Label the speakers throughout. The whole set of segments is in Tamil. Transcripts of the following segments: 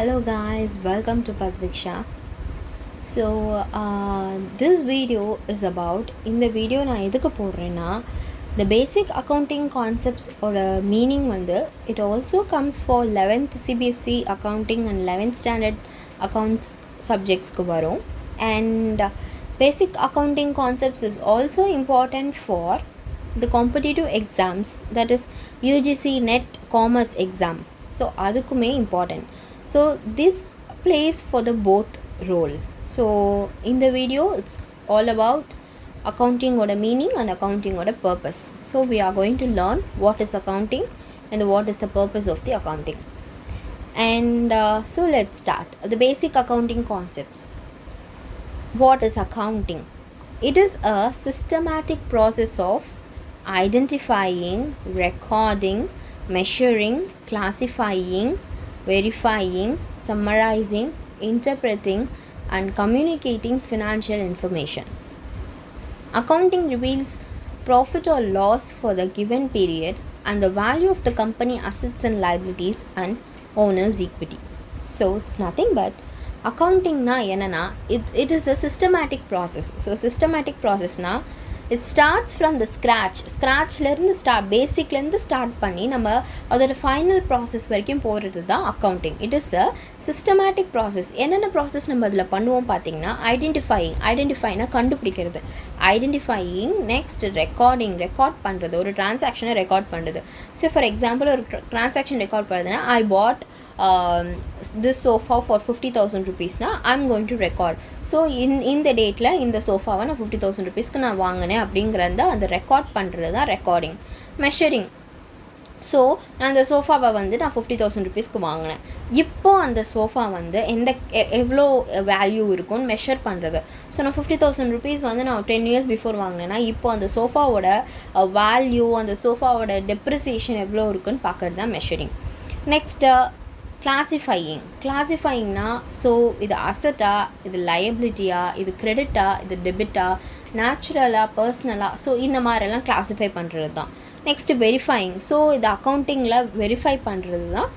Speaker 1: Hello guys, welcome to Padviksha. So this video is about இந்த வீடியோ நான் எதுக்கு போடுறேன்னா the basic accounting concepts or meaning வந்து it also comes for 11th CBSE accounting and 11th standard accounts subjectsக்கு வரும் and basic accounting concepts is also important for the competitive exams, that is UGC NET commerce exam. So அதுக்குமே important. So this plays for the both role. So in the video it's all about accounting or the meaning and accounting or the purpose. So we are going to learn what is accounting and what is the purpose of the accounting. And so let's start the basic accounting concepts. What is accounting? It is a systematic process of identifying, recording, measuring, classifying, verifying, summarizing, interpreting and communicating financial information. Accounting reveals profit or loss for the given period and the value of the company assets and liabilities and owner's equity. So it's nothing but accounting na enna it is a systematic process. So systematic process na it starts from the scratchல இருந்து பேசிக்ல இருந்து ஸ்டார்ட் பண்ணி நம்ம அதோட ஃபைனல் ப்ராசஸ் வரைக்கும் போகிறது தான் accounting. It is a systematic process. என்னென்ன ப்ராசஸ் நம்ம அதில் பண்ணுவோம் பார்த்தீங்கன்னா ஐடென்டிஃபைனா கண்டுபிடிக்கிறது, ஐடென்டிஃபையிங், நெக்ஸ்ட் ரெக்கார்ட் பண்ணுறது, ஒரு டிரான்சாக்ஷனை ரெக்கார்ட் பண்ணுறது. ஸோ ஃபார் எக்ஸாம்பிள் ஒரு டிரான்சாக்ஷன் ரெக்கார்ட் பண்ணுறதுன்னா ஐ பாட் this sofa for 50,000 rupees na I'm going to record. So in the date la இந்த சோஃபாவை நான் 50,000 rupeesக்கு நான் வாங்கினேன் அப்படிங்கிறத அந்த ரெக்கார்ட் பண்ணுறது தான் ரெக்கார்டிங். மெஷரிங், ஸோ நான் அந்த சோஃபாவை வந்து நான் 50,000 rupeesக்கு வாங்கினேன், இப்போ அந்த சோஃபா வந்து எவ்வளோ வேல்யூ இருக்கும்னு மெஷர் பண்ணுறது. ஸோ நான் 50,000 rupees வந்து நான் 10 years பிஃபோர் வாங்கினேன்னா இப்போ அந்த சோஃபாவோட வேல்யூ, அந்த சோஃபாவோட டெப்ரிசியேஷன் எவ்வளோ இருக்குன்னு பார்க்குறது தான் மெஷரிங். நெக்ஸ்ட்டு கிளாஸிஃபையிங்னா ஸோ இது அசட்டா, இது லயபிலிட்டியா, இது கிரெடிட்டா, இது டெபிட்டா, நேச்சுரலாக, பர்சனலாக, ஸோ இந்த மாதிரிலாம் கிளாஸிஃபை பண்ணுறது தான். நெக்ஸ்ட்டு வெரிஃபையிங், ஸோ இது அக்கௌண்டிங்கில் வெரிஃபை பண்ணுறது தான்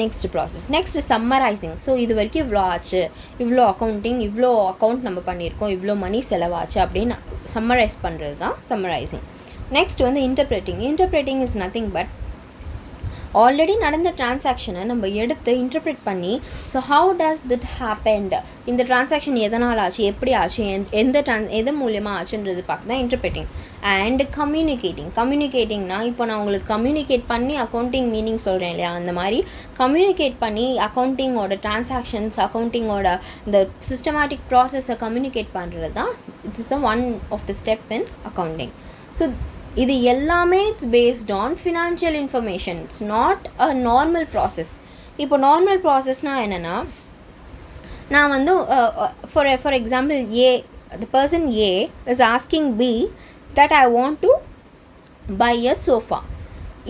Speaker 1: next process. Next summarising, so இது வரைக்கும் இவ்வளோ ஆச்சு, இவ்வளோ அக்கௌண்ட் நம்ம பண்ணியிருக்கோம், இவ்வளோ மணி செலவாச்சு அப்படின்னு சம்மரைஸ் பண்ணுறது தான் சம்மரைசிங். நெக்ஸ்ட் வந்து interpreting is nothing but already நடந்த டிரான்சாக்ஷனை நம்ம எடுத்து இன்டர்பிரேட் பண்ணி, ஸோ ஹவு டஸ் திட் ஹேப்பன்ட், இந்த டிரான்சாக்ஷன் எதனால் ஆச்சு, எப்படி ஆச்சு, எது மூலியமாக ஆச்சுன்றது பார்க்க தான் இன்டர்பிரேட்டிங். அண்ட் கம்யூனிகேட்டிங்னா இப்போ நான் உங்களுக்கு கம்யூனிகேட் பண்ணி அக்கௌண்டிங் மீனிங் சொல்கிறேன் இல்லையா, அந்த மாதிரி கம்யூனிகேட் பண்ணி அக்கௌண்டிங்கோட டிரான்சாக்ஷன்ஸ், அக்கௌண்டிங்கோட இந்த சிஸ்டமேட்டிக் ப்ராசஸை கம்யூனிகேட் பண்ணுறது தான் it is one of the step in accounting. So இது எல்லாமே it's based on financial information. It's not a normal process. இப்போ நார்மல் ப்ராசஸ்னால் என்னென்னா, நான் வந்து for example the person A is asking B that I want to buy a sofa.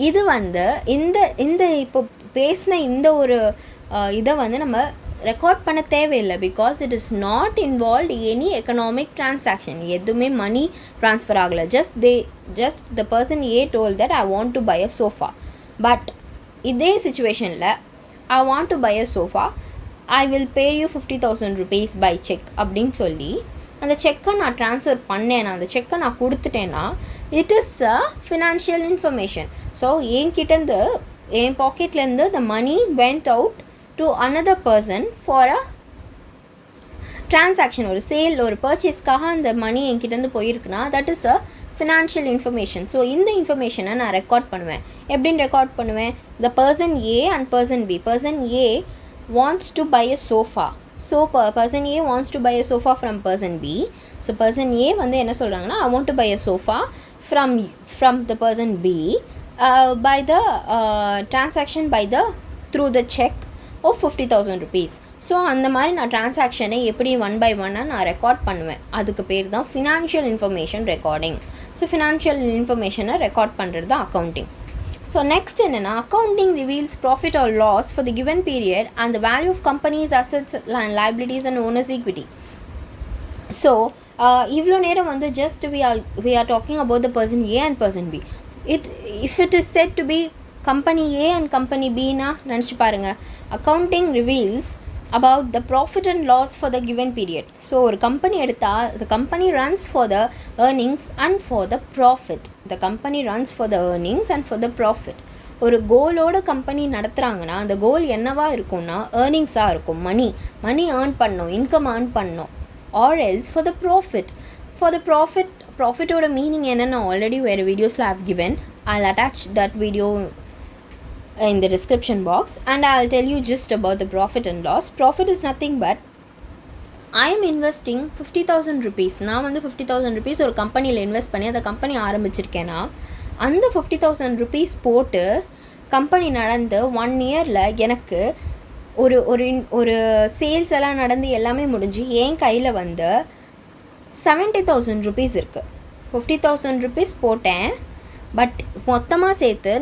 Speaker 1: இது வந்து இந்த இப்போ பேசின இந்த ஒரு இதை வந்து நம்ம ரெக்கார்ட் பண்ண தேவையில்லை, because it is not involve any economic transaction, எதுவுமே மணி ட்ரான்ஸ்ஃபர் ஆகலை. Just the person A told that I want to buy a sofa. But இதே சுச்சுவேஷனில் I want to buy a sofa, I will pay you 50,000 rupees by cheque அப்படின்னு சொல்லி அந்த செக்கை நான் ட்ரான்ஸ்ஃபர் பண்ணேன், அந்த செக்கை நான் கொடுத்துட்டேன்னா it is a financial information. So என்கிட்டேருந்து, என் பாக்கெட்லேருந்து the money went out to another person for a transaction, ஒரு சேல், ஒரு பர்ச்சேஸ்க்காக அந்த மணி என்கிட்டேருந்து போயிருக்குன்னா that is a financial information. So இந்த இன்ஃபர்மேஷனை நான் ரெக்கார்ட் பண்ணுவேன். எப்படின்னு ரெக்கார்ட் பண்ணுவேன்? The person A and person B. Person A wants to buy a sofa. So person A wants to buy a sofa from person B. So person A வந்து என்ன சொல்கிறாங்கன்னா, I want to buy a sofa from the person B by the transaction through the check of 50,000 rupees. So அந்த மாதிரி நான் டிரான்சாக்ஷனை எப்படி ஒன் பை ஒன்னாக நான் ரெக்கார்ட் பண்ணுவேன். அதுக்கு பேர் தான் financial information recording. So financial இன்ஃபர்மேஷனை ரெக்கார்ட் பண்ணுறது தான் அக்கௌண்டிங். ஸோ நெக்ஸ்ட் என்னென்னா, accounting reveals profit or loss for the given period and the value of companies assets and liabilities and owners equity. So இவ்வளோ நேரம் வந்து just we are talking about the person A and person B. If it is said to be company A and company பின்னா நினச்சி பாருங்கள். Accounting reveals about the profit and loss for the given period. So ஒரு கம்பெனி எடுத்தால் the company runs for the earnings and for the profit. The company runs for the earnings and for the profit. ஒரு கோலோட கம்பெனி நடத்துகிறாங்கன்னா அந்த கோல் என்னவா இருக்கும்னா ஏர்னிங்ஸாக இருக்கும். மணி ஏர்ன் பண்ணணும், இன்கம் ஏர்ன் பண்ணணும். Or else for the profit. For the ப்ராஃபிட்டோட மீனிங் என்னென்னு ஆல்ரெடி வேறு வீடியோஸில் I've given. I'll attach that video in the description box and I'll tell you just about the profit and loss. Profit is nothing but I am investing 50,000 rupees. நான் வந்து 50,000 rupees ஒரு கம்பெனியில் இன்வெஸ்ட் பண்ணி அந்த கம்பெனி ஆரம்பிச்சிருக்கேன்னா அந்த 50,000 rupees போட்டு கம்பெனி நடந்து 1 இயரில் எனக்கு ஒரு ஒரு ஒரு சேல்ஸ் எல்லாம் நடந்து எல்லாமே முடிஞ்சு என் கையில் வந்து 70,000 rupees இருக்குது. 50,000 rupees போட்டேன், பட் மொத்தமாக சேர்த்து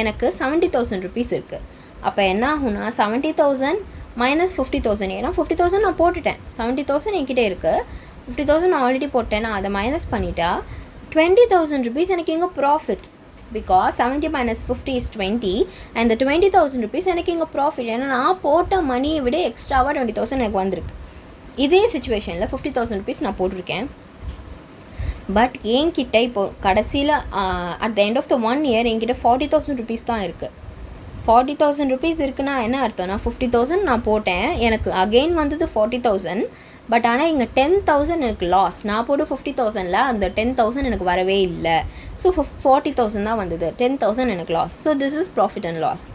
Speaker 1: எனக்கு 70,000 rupees இருக்குது. அப்போ என்ன ஆகுனா 70,000 மைனஸ் 50,000. ஏன்னா 50,000 நான் போட்டுட்டேன், 70,000 என்கிட்ட இருக்குது, 50,000 நான் ஆல்ரெடி போட்டேன். நான் அதை மைனஸ் பண்ணிட்டா 20,000 rupees எனக்கு இங்கே profit. Because 70 minus 50 is 20 and the 20,000 rupees எனக்கு இங்கே ப்ராஃபிட். ஏன்னா நான் போட்ட மணியை விட எக்ஸ்ட்ராவாக 20,000 எனக்கு வந்திருக்கு. இதே சுச்சுவேஷனில் 50,000 rupees நான் போட்டிருக்கேன், பட் என்கிட்ட இப்போது கடைசியில் at the end of the 1 year என்கிட்ட 40,000 rupees தான் இருக்குது. 40,000 rupees இருக்குன்னா என்ன அர்த்தம்னா 50,000 நான் போட்டேன், எனக்கு அகெயின் வந்தது 40,000, பட் ஆனால் இங்கே 10,000 எனக்கு லாஸ். நான் போட்டு 50,000ல் அந்த 10,000 எனக்கு வரவே இல்லை. ஸோ 40,000 தான் வந்தது, 10,000 எனக்கு loss. So this is profit and loss.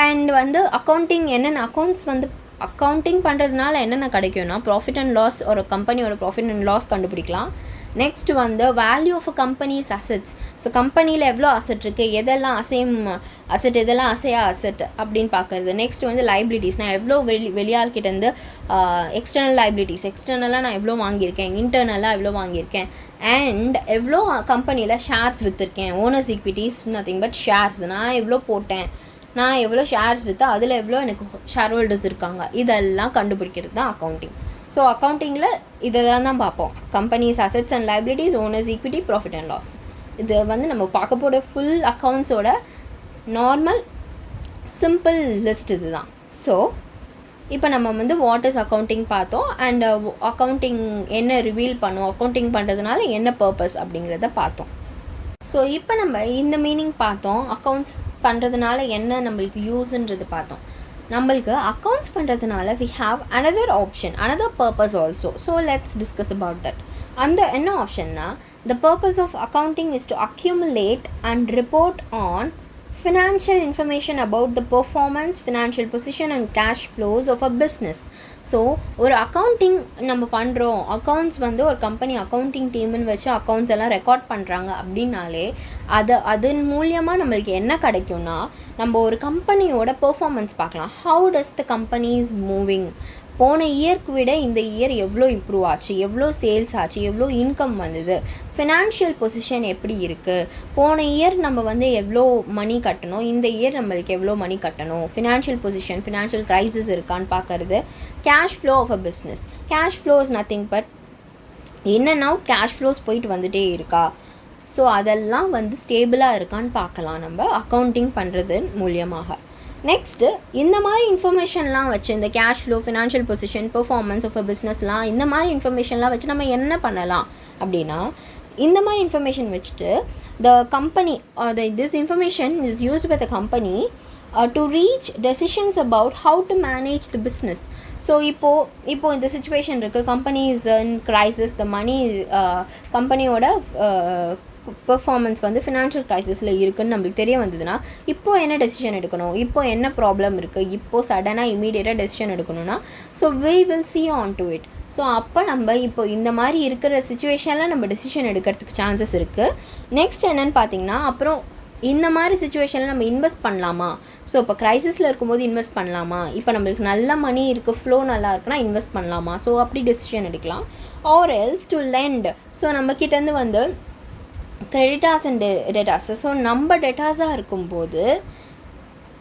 Speaker 1: And வந்து அக்கௌண்டிங் என்னென்ன அக்கௌண்ட்ஸ் வந்து அக்கௌண்டிங் பண்ணுறதுனால என்னென்ன கிடைக்கும்னா ப்ராஃபிட் அண்ட் லாஸ், ஒரு கம்பெனியோட ப்ராஃபிட் அண்ட் லாஸ் கண்டுபிடிக்கலாம். நெக்ஸ்ட் வந்து value of a companies assets. So கம்பெனியில் எவ்வளோ அசெட் இருக்குது, எதெல்லாம் அசையும் அசெட், எதெல்லாம் அசையா அசெட் அப்படின்னு பார்க்குறது. நெக்ஸ்ட் வந்து லைபிலிட்டிஸ், நான் எவ்வளோ வெளியாள்கிட்டேருந்து எக்ஸ்டர்னல் லைபிலிட்டிஸ், எக்ஸ்டர்னலாக நான் எவ்வளோ வாங்கியிருக்கேன், இன்டர்னலாக எவ்வளோ வாங்கியிருக்கேன், அண்ட் எவ்வளோ கம்பெனியில் ஷேர்ஸ் விற்றுருக்கேன். Owners equities nothing but shares, நான் எவ்வளோ போட்டேன், நான் எவ்வளோ ஷேர்ஸ் விற்று அதில் எவ்வளோ எனக்கு ஷேர் ஹோல்டர்ஸ் இருக்காங்க, இதெல்லாம் கண்டுபிடிக்கிறது தான் அக்கௌண்டிங். ஸோ அக்கௌண்டிங்கில் இதெல்லாம் தான் பார்ப்போம். Companies assets and liabilities, owners equity, profit and loss. இது வந்து நம்ம பார்க்க போகிற ஃபுல் அக்கௌண்ட்ஸோட நார்மல் சிம்பிள் லிஸ்ட் இது தான். ஸோ இப்போ நம்ம வந்து வாட் இஸ் அக்கௌண்டிங் பார்த்தோம், அண்ட் அக்கௌண்டிங் என்ன ரிவீல் பண்ணும், அக்கௌண்டிங் பண்ணுறதுனால என்ன பர்பஸ் அப்படிங்கிறத பார்த்தோம். ஸோ இப்போ நம்ம இந்த மீனிங் பார்த்தோம், அக்கௌண்ட்ஸ் பண்ணுறதுனால என்ன நம்மளுக்கு யூஸ்ன்றது பார்த்தோம். நம்மளுக்கு அக்கௌண்ட்ஸ் பண்ணுறதுனால we have another option, another purpose also. So let's discuss about that. அந்த என்ன ஆப்ஷன்னா, the purpose of accounting is to accumulate and report on financial information about the performance, financial position and cash flows of a business. So ஒரு அக்கௌண்டிங் நம்ம பண்ணுறோம், அக்கௌண்ட்ஸ் வந்து ஒரு கம்பெனி அக்கௌண்டிங் டீம்னு வச்சு அக்கௌண்ட்ஸ் எல்லாம் ரெக்கார்ட் பண்ணுறாங்க அப்படின்னாலே அதன் மூலியமாக நம்மளுக்கு என்ன கிடைக்கும்னா, நம்ம ஒரு கம்பெனியோட பெர்ஃபார்மன்ஸ் பார்க்கலாம். How does the company is moving, போன இயர்க்கு விட இந்த இயர் எவ்வளோ இம்ப்ரூவ் ஆச்சு, எவ்வளோ சேல்ஸ் ஆச்சு, எவ்வளோ இன்கம் வந்தது, ஃபினான்ஷியல் பொசிஷன் எப்படி இருக்குது, போன இயர் நம்ம வந்து எவ்வளோ மணி கட்டணும், இந்த இயர் நம்மளுக்கு எவ்வளோ மணி கட்டணும், ஃபினான்ஷியல் பொசிஷன், ஃபினான்ஷியல் க்ரைசிஸ் இருக்கான்னு பார்க்குறது. Cash flow of a business, cash flow is nothing but in and out cash flows போயிட்டு வந்துகிட்டே இருக்கா, ஸோ அதெல்லாம் வந்து ஸ்டேபிளாக இருக்கான்னு பார்க்கலாம் நம்ம அக்கௌண்டிங் பண்ணுறது மூலியமாக. நெக்ஸ்ட்டு இந்த மாதிரி இன்ஃபர்மேஷன்லாம் வச்சு, இந்த cash flow, financial position, performance of a பிஸ்னஸ்லாம் இந்த மாதிரி இன்ஃபர்மேஷன்லாம் வச்சு நம்ம என்ன பண்ணலாம் அப்படின்னா, இந்த மாதிரி இன்ஃபர்மேஷன் வச்சுட்டு the company this information is used by the company to reach decisions about how to manage the business. So இப்போது இந்த சிச்சுவேஷன் இருக்குது, company is in crisis, the money கம்பெனியோட பெர்ஃபார்மன்ஸ் வந்து ஃபினான்ஷியல் க்ரைசிஸில் இருக்குதுன்னு நம்மளுக்கு தெரிய வந்ததுன்னா, இப்போது என்ன டெசிஷன் எடுக்கணும், இப்போது என்ன ப்ராப்ளம் இருக்குது, இப்போது சடனாக இமீடியட்டாக டெசிஷன் எடுக்கணும்னா, so we will see on to it. So அப்போ நம்ம இப்போ இந்த மாதிரி இருக்கிற சிச்சுவேஷனில் நம்ம டெசிஷன் எடுக்கிறதுக்கு சான்சஸ் இருக்குது. நெக்ஸ்ட் என்னென்னு பார்த்தீங்கன்னா, அப்புறம் இந்த மாதிரி சிச்சுவேஷனில் நம்ம இன்வெஸ்ட் பண்ணலாமா, ஸோ இப்போ க்ரைசிஸில் இருக்கும்போது இன்வெஸ்ட் பண்ணலாமா, இப்போ நம்மளுக்கு நல்ல மணி இருக்குது, ஃப்ளோ நல்லா இருக்குன்னா இன்வெஸ்ட் பண்ணலாமா, ஸோ அப்படி டெசிஷன் எடுக்கலாம். Or else to lend, so நம்மக்கிட்டேருந்து வந்து கிரெடிட்டாஸ் அண்ட் டெட்டாஸ், ஸோ நம்ம டெட்டாஸாக இருக்கும்போது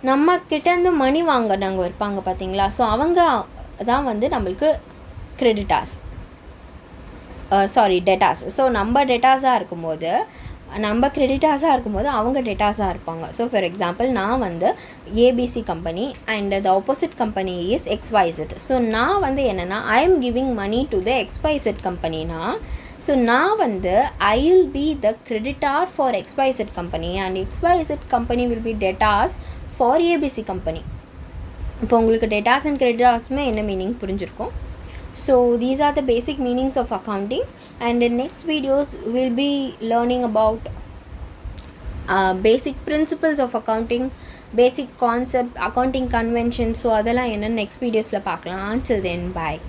Speaker 1: நம்மக்கிட்டேருந்து மணி வாங்கினவங்க இருப்பாங்க பார்த்தீங்களா, ஸோ அவங்க தான் வந்து நம்மளுக்கு கிரெடிட்டாஸ் டெட்டாஸ். ஸோ நம்ம டெட்டாஸாக இருக்கும்போது நம்ம கிரெடிட்டாஸாக இருக்கும்போது அவங்க டெட்டாஸாக இருப்பாங்க. ஸோ ஃபார் எக்ஸாம்பிள் நான் வந்து ABC company and the opposite company is XYZ. So நான் வந்து என்னென்னா I am giving money to the XYZ கம்பெனினா, ஸோ நான் வந்து I will be the creditor for XYZ company and XYZ company will be debtors for ABC company. இப்போ உங்களுக்கு டெட்டாஸ் அண்ட் கிரெடிட்டார்ஸுமே என்ன மீனிங் புரிஞ்சிருக்கும். So these are the basic meanings of accounting, and in next videos we'll be learning about basic principles of accounting, basic concept accounting conventions. So adala enna next videos la paakalam. Until then, bye.